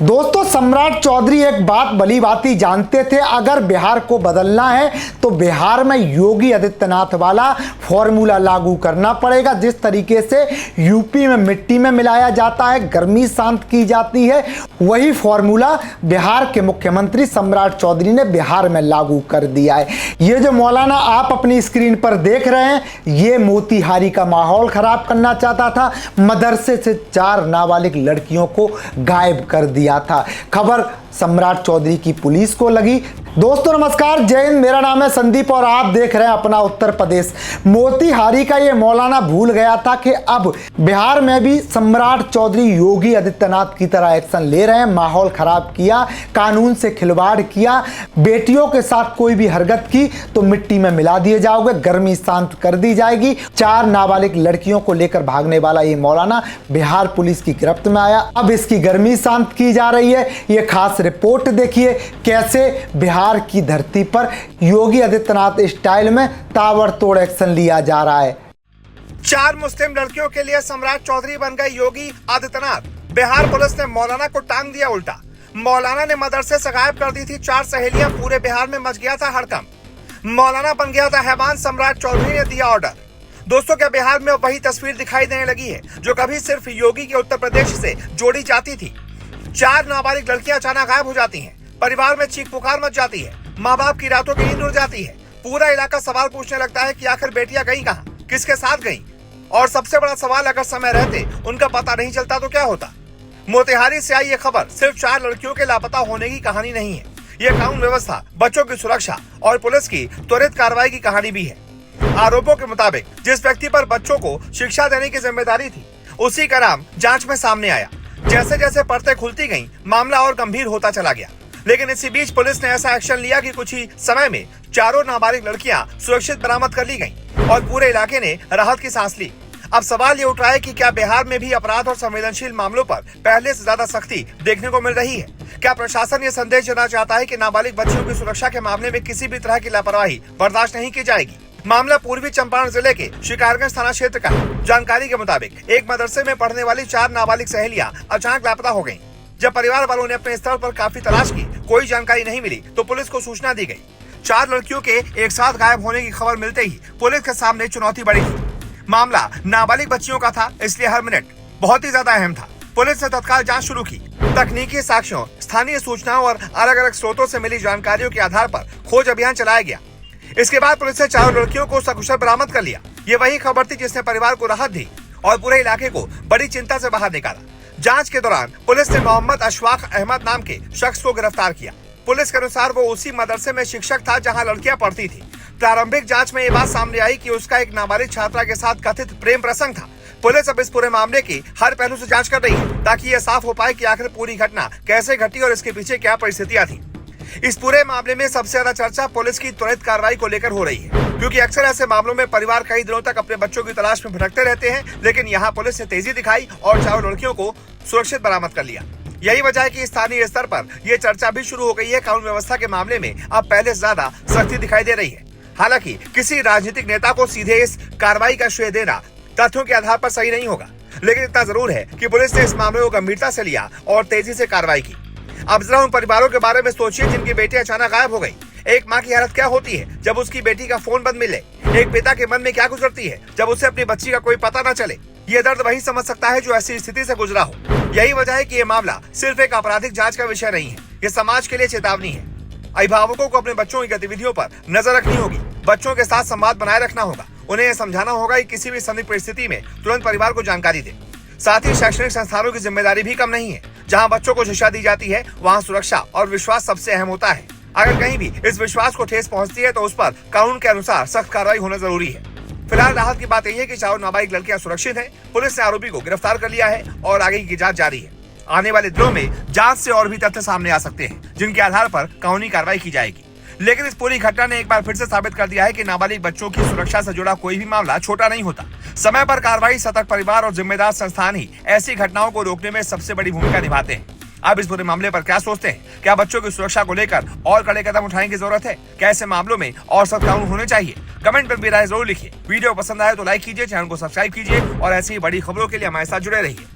दोस्तों, सम्राट चौधरी एक बात भली भांति जानते थे। अगर बिहार को बदलना है तो बिहार में योगी आदित्यनाथ वाला फॉर्मूला लागू करना पड़ेगा। जिस तरीके से यूपी में मिट्टी में मिलाया जाता है, गर्मी शांत की जाती है, वही फॉर्मूला बिहार के मुख्यमंत्री सम्राट चौधरी ने बिहार में लागू कर दिया है। ये जो मौलाना आप अपनी स्क्रीन पर देख रहे हैं, ये मोतिहारी का माहौल खराब करना चाहता था। मदरसे से 4 नाबालिग लड़कियों को गायब कर दिया था। खबर सम्राट चौधरी की पुलिस को लगी। दोस्तों नमस्कार, जय हिंद। मेरा नाम है संदीप और आप देख रहे हैं अपना उत्तर प्रदेश। मोतिहारी का ये मौलाना भूल गया था कि अब बिहार में भी सम्राट चौधरी योगी आदित्यनाथ की तरह एक्शन ले रहे हैं। माहौल खराब किया, कानून से खिलवाड़ किया, बेटियों के साथ कोई भी हरकत की तो मिट्टी में मिला दिए जाओगे, गर्मी शांत कर दी जाएगी। 4 नाबालिग लड़कियों को लेकर भागने वाला ये मौलाना बिहार पुलिस की गिरफ्त में आया। अब इसकी गर्मी शांत की जा रही है। ये खास रिपोर्ट देखिए कैसे बिहार की धरती पर योगी आदित्यनाथ स्टाइल में ताबड़तोड़ एक्शन लिया जा रहा है। 4 मुस्लिम लड़कियों के लिए सम्राट चौधरी बन गए योगी आदित्यनाथ। बिहार पुलिस ने मौलाना को टांग दिया उल्टा। मौलाना ने मदरसे से गायब कर दी थी 4 सहेलियां। पूरे बिहार में मच गया था हड़कंप। मौलाना बन गया था हैवान। सम्राट चौधरी ने दिया ऑर्डर। दोस्तों, क्या बिहार में वही तस्वीर दिखाई देने लगी है जो कभी सिर्फ योगी के उत्तर प्रदेश से जोड़ी जाती थी। 4 नाबालिग लड़कियां अचानक गायब हो जाती हैं। परिवार में चीख पुकार मच जाती है। माँ बाप की रातों की नींद उड़ जाती है। पूरा इलाका सवाल पूछने लगता है कि आखिर बेटियां गई कहाँ, किसके साथ गई। और सबसे बड़ा सवाल, अगर समय रहते उनका पता नहीं चलता तो क्या होता। मोतिहारी से आई ये खबर सिर्फ 4 लड़कियों के लापता होने की कहानी नहीं है। ये कानून व्यवस्था, बच्चों की सुरक्षा और पुलिस की त्वरित कार्रवाई की कहानी भी है। आरोपों के मुताबिक जिस व्यक्ति पर बच्चों को शिक्षा देने की जिम्मेदारी थी, उसी का नाम जांच में सामने आया। जैसे जैसे परतें खुलती गईं, मामला और गंभीर होता चला गया। लेकिन इसी बीच पुलिस ने ऐसा एक्शन लिया कि कुछ ही समय में 4 नाबालिग लड़कियां सुरक्षित बरामद कर ली गईं और पूरे इलाके ने राहत की सांस ली। अब सवाल ये उठ रहा है कि क्या बिहार में भी अपराध और संवेदनशील मामलों पर पहले से ज्यादा सख्ती देखने को मिल रही है। क्या प्रशासन ये संदेश देना चाहता है कि नाबालिग बच्चियों की सुरक्षा के मामले में किसी भी तरह की लापरवाही बर्दाश्त नहीं की जाएगी। मामला पूर्वी चंपारण जिले के शिकारगंज थाना क्षेत्र का है। जानकारी के मुताबिक एक मदरसे में पढ़ने वाली 4 नाबालिग सहेलियां अचानक लापता हो गईं। जब परिवार वालों ने अपने स्तर पर काफी तलाश की, कोई जानकारी नहीं मिली तो पुलिस को सूचना दी गई। 4 लड़कियों के एक साथ गायब होने की खबर मिलते ही पुलिस के सामने चुनौती बढ़ी थी। मामला नाबालिग बच्चियों का था, इसलिए हर मिनट बहुत ही ज्यादा अहम था। पुलिस ने तत्काल जांच शुरू की। तकनीकी साक्ष्यों, स्थानीय सूचनाओं और अलग अलग स्रोतों से मिली जानकारियों के आधार पर खोज अभियान चलाया गया। इसके बाद पुलिस ने 4 लड़कियों को सकुशल बरामद कर लिया। ये वही खबर थी जिसने परिवार को राहत दी और पूरे इलाके को बड़ी चिंता से बाहर निकाला। जांच के दौरान पुलिस ने मोहम्मद अशफाक अहमद नाम के शख्स को गिरफ्तार किया। पुलिस के अनुसार वो उसी मदरसे में शिक्षक था जहां लड़कियां पढ़ती थी। प्रारंभिक जांच में ये बात सामने आई कि उसका एक नाबालिग छात्रा के साथ कथित प्रेम प्रसंग था। पुलिस अब इस पूरे मामले की हर पहलू से जांच कर रही है ताकि ये साफ हो पाए कि आखिर पूरी घटना कैसे घटी और इसके पीछे क्या परिस्थितियां थी। इस पूरे मामले में सबसे ज्यादा चर्चा पुलिस की त्वरित कार्रवाई को लेकर हो रही है, क्योंकि अक्सर ऐसे मामलों में परिवार कई दिनों तक अपने बच्चों की तलाश में भटकते रहते हैं। लेकिन यहाँ पुलिस ने तेजी दिखाई और 4 लड़कियों को सुरक्षित बरामद कर लिया। यही वजह है कि स्थानीय स्तर पर यह चर्चा भी शुरू हो गई है। कानून व्यवस्था के मामले में अब पहले से ज्यादा सख्ती दिखाई दे रही है। हालांकि किसी राजनीतिक नेता को सीधे इस कार्रवाई का श्रेय देना तथ्यों के आधार पर सही नहीं होगा, लेकिन इतना जरूर है कि पुलिस ने इस मामले को गंभीरता से लिया और तेजी से कार्रवाई की। अब जरा उन परिवारों के बारे में सोचिए जिनकी बेटी अचानक गायब हो गई। एक माँ की हालत क्या होती है जब उसकी बेटी का फोन बंद मिले। एक पिता के मन में क्या गुजरती है जब उसे अपनी बच्ची का कोई पता न चले। ये दर्द वही समझ सकता है जो ऐसी स्थिति से गुजरा हो। यही वजह है कि ये मामला सिर्फ एक आपराधिक जांच का विषय नहीं है, ये समाज के लिए चेतावनी है। अभिभावकों को अपने बच्चों की गतिविधियों पर नजर रखनी होगी। बच्चों के साथ संवाद बनाए रखना होगा। उन्हें यह समझाना होगा कि किसी भी संदिग्ध परिस्थिति में तुरंत परिवार को जानकारी दे। साथ ही शैक्षणिक संस्थानों की जिम्मेदारी भी कम नहीं है। जहां बच्चों को शिक्षा दी जाती है, वहां सुरक्षा और विश्वास सबसे अहम होता है। अगर कहीं भी इस विश्वास को ठेस पहुंचती है तो उस पर कानून के अनुसार सख्त कार्रवाई होना जरूरी है। फिलहाल राहत की बात यही है कि 4 नाबालिग लड़कियां सुरक्षित हैं। पुलिस ने आरोपी को गिरफ्तार कर लिया है और आगे की जांच जारी है। आने वाले दिनों में जांच से और भी तथ्य सामने आ सकते हैं जिनके आधार पर कानूनी कार्रवाई की जाएगी। लेकिन इस पूरी घटना ने एक बार फिर से साबित कर दिया है कि नाबालिग बच्चों की सुरक्षा से जुड़ा कोई भी मामला छोटा नहीं होता। समय पर कार्रवाई, सतर्क परिवार और जिम्मेदार संस्थान ही ऐसी घटनाओं को रोकने में सबसे बड़ी भूमिका निभाते हैं। आप इस पूरे मामले पर क्या सोचते हैं? क्या बच्चों की सुरक्षा को लेकर और कड़े कदम उठाने की जरूरत है? क्या ऐसे मामलों में और सख्त कानून होने चाहिए? कमेंट पर भी राय जरूर लिखिए। वीडियो पसंद आए तो लाइक कीजिए, चैनल को सब्सक्राइब कीजिए और ऐसी ही बड़ी खबरों के लिए हमारे साथ जुड़े रहिए।